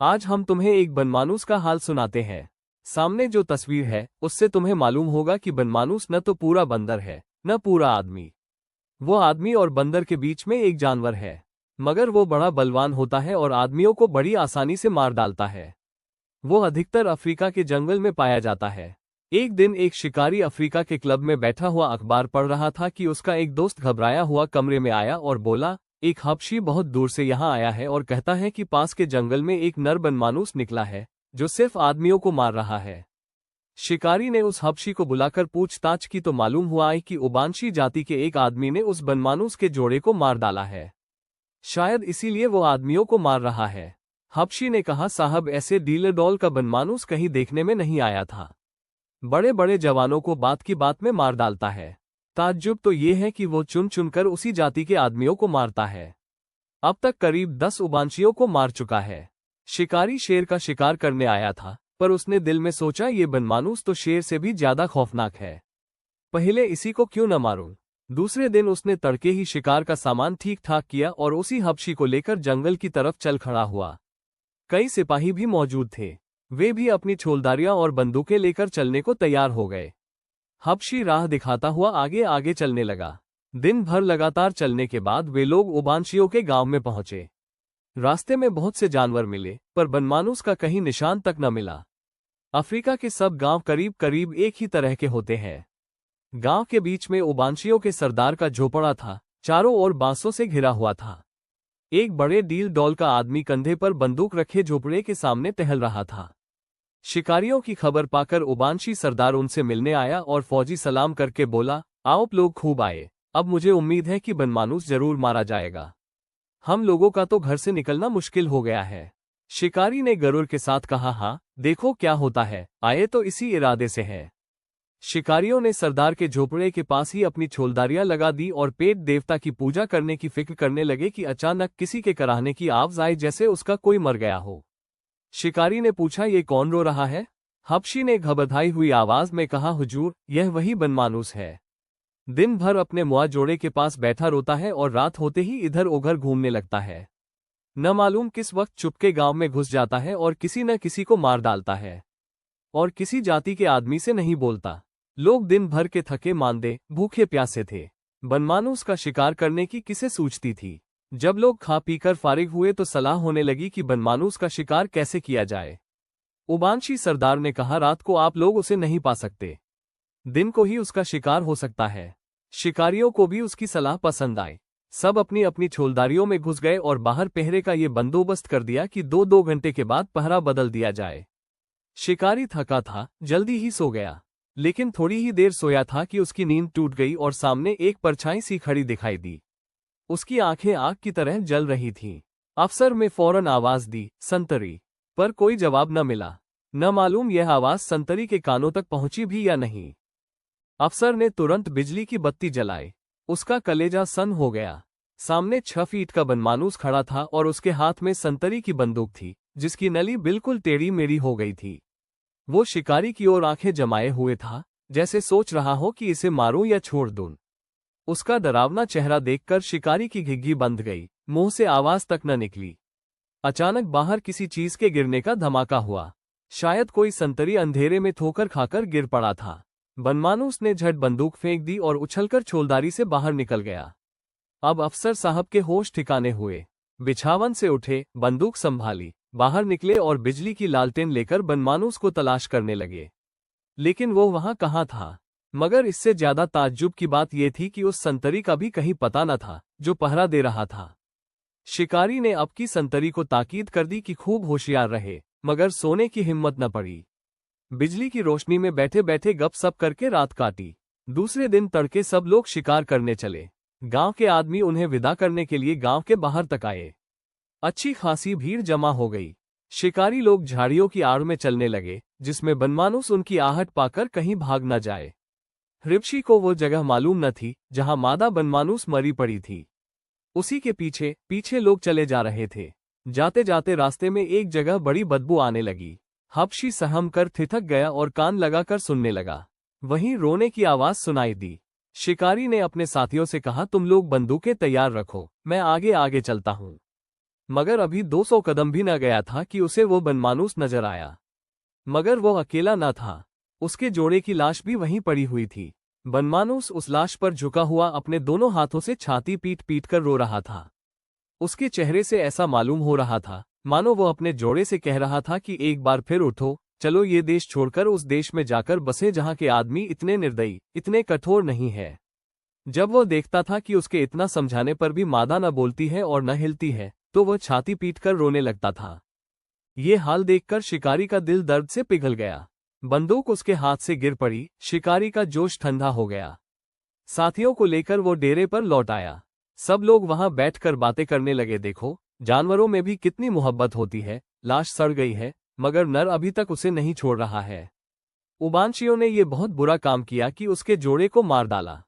आज हम तुम्हें एक बनमानुस का हाल सुनाते हैं। सामने जो तस्वीर है उससे तुम्हें मालूम होगा कि बनमानुस न तो पूरा बंदर है न पूरा आदमी। वो आदमी और बंदर के बीच में एक जानवर है, मगर वो बड़ा बलवान होता है और आदमियों को बड़ी आसानी से मार डालता है। वो अधिकतर अफ्रीका के जंगल में पाया जाता है। एक दिन एक शिकारी अफ्रीका के क्लब में बैठा हुआ अखबार पढ़ रहा था कि उसका एक दोस्त घबराया हुआ कमरे में आया और बोला, एक हबशी बहुत दूर से यहाँ आया है और कहता है कि पास के जंगल में एक नर बनमानुस निकला है जो सिर्फ आदमियों को मार रहा है। शिकारी ने उस हबशी को बुलाकर पूछताछ की तो मालूम हुआ कि उबांशी जाति के एक आदमी ने उस बनमानुस के जोड़े को मार डाला है। शायद इसीलिए वो आदमियों को मार रहा है। हबशी ने कहा, साहब ऐसे डीलडॉल का बनमानुस कहीं देखने में नहीं आया था। बड़े बड़े जवानों को बात की बात में मार डालता है। ताज्जुब तो ये है कि वो चुन चुनकर उसी जाति के आदमियों को मारता है। अब तक करीब 10 उबांशियों को मार चुका है। शिकारी शेर का शिकार करने आया था, पर उसने दिल में सोचा ये बनमानुस तो शेर से भी ज्यादा खौफनाक है। पहले इसी को क्यों न मारूं। दूसरे दिन उसने तड़के ही शिकार का सामान ठीक ठाक किया और उसी हबशी को लेकर जंगल की तरफ चल खड़ा हुआ। कई सिपाही भी मौजूद थे। वे भी अपनी छोलदारियां और बंदूकें लेकर चलने को तैयार हो गए। हबशी राह दिखाता हुआ आगे आगे चलने लगा। दिन भर लगातार चलने के बाद वे लोग उबांशियों के गांव में पहुंचे। रास्ते में बहुत से जानवर मिले, पर बनमानुस का कहीं निशान तक न मिला। अफ्रीका के सब गांव करीब करीब एक ही तरह के होते हैं। गांव के बीच में उबांशियों के सरदार का झोपड़ा था, चारों ओर बांसों से घिरा हुआ था। एक बड़े डील डॉल का आदमी कंधे पर बंदूक रखे झोपड़े के सामने टहल रहा था। शिकारियों की खबर पाकर उबांशी सरदार उनसे मिलने आया और फौजी सलाम करके बोला, आप लोग खूब आए। अब मुझे उम्मीद है कि बनमानुस जरूर मारा जाएगा। हम लोगों का तो घर से निकलना मुश्किल हो गया है। शिकारी ने गरुड़ के साथ कहा, हाँ देखो क्या होता है, आए तो इसी इरादे से है। शिकारियों ने सरदार के झोपड़े के पास ही अपनी छोलदारियां लगा दी और पेट देवता की पूजा करने की फिक्र करने लगे कि अचानक किसी के कराहने की आवाज आई, जैसे उसका कोई मर गया हो। शिकारी ने पूछा, ये कौन रो रहा है? हबशी ने घबराई हुई आवाज में कहा, हुजूर यह वही बनमानुस है। दिन भर अपने मुआ जोड़े के पास बैठा रोता है और रात होते ही इधर उधर घूमने लगता है। न मालूम किस वक्त चुपके गांव में घुस जाता है और किसी न किसी को मार डालता है, और किसी जाति के आदमी से नहीं बोलता। लोग दिन भर के थके मांदे भूखे प्यासे थे। बनमानुस का शिकार करने की किसे सूझती थी। जब लोग खा पीकर फारिग हुए तो सलाह होने लगी कि बनमानुस का शिकार कैसे किया जाए। उबांशी सरदार ने कहा, रात को आप लोग उसे नहीं पा सकते, दिन को ही उसका शिकार हो सकता है। शिकारियों को भी उसकी सलाह पसंद आई। सब अपनी अपनी छोलदारियों में घुस गए और बाहर पहरे का ये बंदोबस्त कर दिया कि 2-2 घंटे के बाद पहरा बदल दिया जाए। शिकारी थका था, जल्दी ही सो गया, लेकिन थोड़ी ही देर सोया था कि उसकी नींद टूट गई और सामने एक परछाई सी खड़ी दिखाई दी। उसकी आंखें आग की तरह जल रही थीं। अफसर में फौरन आवाज दी, संतरी, पर कोई जवाब न मिला। न मालूम यह आवाज संतरी के कानों तक पहुंची भी या नहीं। अफसर ने तुरंत बिजली की बत्ती जलाई। उसका कलेजा सन हो गया। सामने 6 फीट का बनमानुस खड़ा था और उसके हाथ में संतरी की बंदूक थी, जिसकी नली बिल्कुल टेढ़ी मेढ़ी हो गई थी। वो शिकारी की ओर आंखें जमाए हुए था, जैसे सोच रहा हो कि इसे मारूं या छोड़ दूं। उसका डरावना चेहरा देखकर शिकारी की घिघी बंध गई, मुंह से आवाज तक न निकली। अचानक बाहर किसी चीज के गिरने का धमाका हुआ। शायद कोई संतरी अंधेरे में ठोकर खाकर गिर पड़ा था। बनमानुस ने झट बंदूक फेंक दी और उछलकर छोलदारी से बाहर निकल गया। अब अफसर साहब के होश ठिकाने हुए। बिछावन से उठे, बंदूक संभाली, बाहर निकले और बिजली की लालटेन लेकर बनमानुस को तलाश करने लगे। लेकिन वो वहां कहाँ था। मगर इससे ज्यादा ताज्जुब की बात यह थी कि उस संतरी का भी कहीं पता न था जो पहरा दे रहा था। शिकारी ने अब की संतरी को ताकीद कर दी कि खूब होशियार रहे, मगर सोने की हिम्मत न पड़ी। बिजली की रोशनी में बैठे बैठे गपसप करके रात काटी। दूसरे दिन तड़के सब लोग शिकार करने चले। गांव के आदमी उन्हें विदा करने के लिए गांव के बाहर तक आए। अच्छी खासी भीड़ जमा हो गई। शिकारी लोग झाड़ियों की आड़ में चलने लगे, जिसमें बनमानुस उनकी आहट पाकर कहीं भाग न जाए। हृपशी को वो जगह मालूम न थी जहां मादा बनमानुस मरी पड़ी थी। उसी के पीछे पीछे लोग चले जा रहे थे। जाते जाते रास्ते में एक जगह बड़ी बदबू आने लगी। हबशी सहम कर ठिठक गया और कान लगाकर सुनने लगा। वहीं रोने की आवाज सुनाई दी। शिकारी ने अपने साथियों से कहा, तुम लोग बंदूकें तैयार रखो, मैं आगे आगे चलता हूं। मगर अभी 200 कदम भी न गया था कि उसे वो बनमानूस नजर आया। मगर वो अकेला न था, उसके जोड़े की लाश भी वहीं पड़ी हुई थी। बनमानूस उस लाश पर झुका हुआ अपने दोनों हाथों से छाती पीट पीट कर रो रहा था। उसके चेहरे से ऐसा मालूम हो रहा था मानो वो अपने जोड़े से कह रहा था कि एक बार फिर उठो, चलो ये देश छोड़कर उस देश में जाकर बसे जहां के आदमी इतने निर्दयी, इतने कठोर नहीं है। जब वो देखता था कि उसके इतना समझाने पर भी मादा न बोलती है और न हिलती है, तो वह छाती पीटकर रोने लगता था। ये हाल देखकर शिकारी का दिल दर्द से पिघल गया। बंदूक उसके हाथ से गिर पड़ी, शिकारी का जोश ठंडा हो गया। साथियों को लेकर वो डेरे पर लौट आया। सब लोग वहां बैठकर बातें करने लगे। देखो, जानवरों में भी कितनी मोहब्बत होती है। लाश सड़ गई है, मगर नर अभी तक उसे नहीं छोड़ रहा है। उबांशियों ने ये बहुत बुरा काम किया कि उसके जोड़े को मार डाला।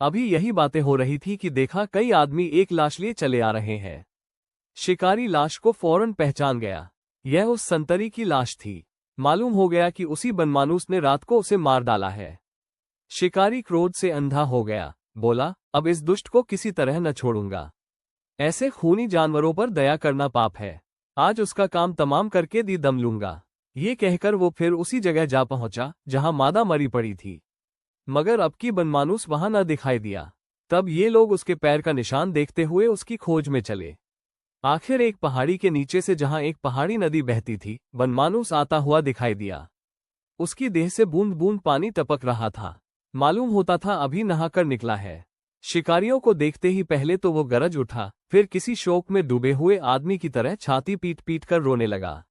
अभी यही बातें हो रही थी कि देखा कई आदमी एक लाश लिए चले आ रहे हैं। शिकारी लाश को फौरन पहचान गया। यह उस संतरी की लाश थी। मालूम हो गया कि उसी बनमानूस ने रात को उसे मार डाला है। शिकारी क्रोध से अंधा हो गया। बोला, अब इस दुष्ट को किसी तरह न छोड़ूंगा। ऐसे खूनी जानवरों पर दया करना पाप है। आज उसका काम तमाम करके दी दम लूंगा। ये कहकर वो फिर उसी जगह जा पहुंचा जहां मादा मरी पड़ी थी। मगर अब की बनमानूस वहां न दिखाई दिया। तब ये लोग उसके पैर का निशान देखते हुए उसकी खोज में चले। आखिर एक पहाड़ी के नीचे से जहां एक पहाड़ी नदी बहती थी, बनमानूस आता हुआ दिखाई दिया। उसकी देह से बूंद बूंद पानी टपक रहा था। मालूम होता था अभी नहाकर निकला है। शिकारियों को देखते ही पहले तो वो गरज उठा, फिर किसी शोक में डूबे हुए आदमी की तरह छाती पीट पीट कर रोने लगा।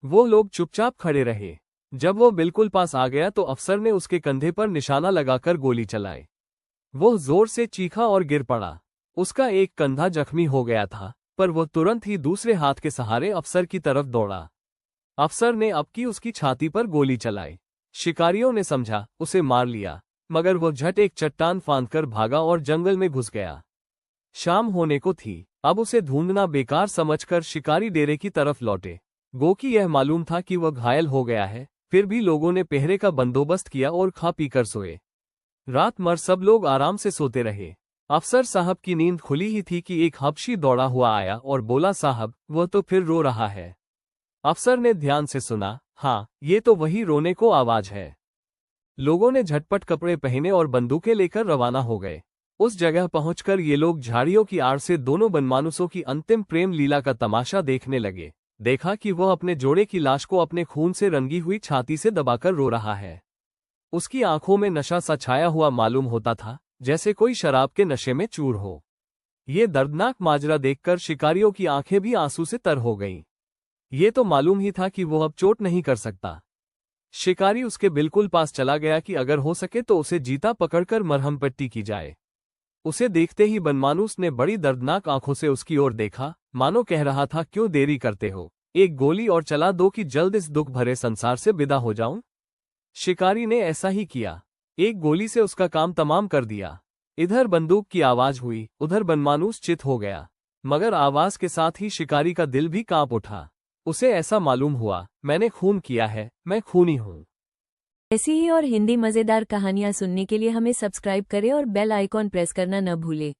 वो लोग चुपचाप खड़े रहे। जब वो बिल्कुल पास आ गया तो अफसर ने उसके कंधे पर निशाना लगाकर गोली चलाई। वो जोर से चीखा और गिर पड़ा। उसका एक कंधा जख्मी हो गया था, पर वो तुरंत ही दूसरे हाथ के सहारे अफसर की तरफ दौड़ा। अफसर ने अब की उसकी छाती पर गोली चलाई। शिकारियों ने समझा उसे मार लिया, मगर वो झट एक चट्टान फांदकर भागा और जंगल में घुस गया। शाम होने को थी। अब उसे ढूंढना बेकार समझकर शिकारी डेरे की तरफ लौटे। गो की यह मालूम था कि वह घायल हो गया है, फिर भी लोगों ने पहरे का बंदोबस्त किया और खा पीकर सोए। रात भर सब लोग आराम से सोते रहे। अफसर साहब की नींद खुली ही थी कि एक हबशी दौड़ा हुआ आया और बोला, साहब वह तो फिर रो रहा है। अफसर ने ध्यान से सुना। हाँ, ये तो वही रोने को आवाज है। लोगों ने झटपट कपड़े पहने और बंदूकें लेकर रवाना हो गए। उस जगह पहुंचकर ये लोग झाड़ियों की आड़ से दोनों बनमानुसों की अंतिम प्रेम लीला का तमाशा देखने लगे। देखा कि वह अपने जोड़े की लाश को अपने खून से रंगी हुई छाती से दबाकर रो रहा है। उसकी आंखों में नशा सा छाया हुआ मालूम होता था, जैसे कोई शराब के नशे में चूर हो। ये दर्दनाक माजरा देखकर शिकारियों की आंखें भी आंसू से तर हो गईं। ये तो मालूम ही था कि वो अब चोट नहीं कर सकता। शिकारी उसके बिल्कुल पास चला गया कि अगर हो सके तो उसे जीता पकड़कर मरहम पट्टी की जाए। उसे देखते ही बनमानूस ने बड़ी दर्दनाक आंखों से उसकी ओर देखा, मानो कह रहा था, क्यों देरी करते हो, एक गोली और चला दो कि जल्द इस दुख भरे संसार से विदा हो जाऊं। शिकारी ने ऐसा ही किया। एक गोली से उसका काम तमाम कर दिया। इधर बंदूक की आवाज हुई, उधर बनमानूस चित हो गया। मगर आवाज के साथ ही शिकारी का दिल भी कांप उठा। उसे ऐसा मालूम हुआ, मैंने खून किया है, मैं खूनी हूं। ऐसी ही और हिंदी मजेदार कहानियां सुनने के लिए हमें सब्सक्राइब करें और बेल आइकॉन प्रेस करना न भूलें।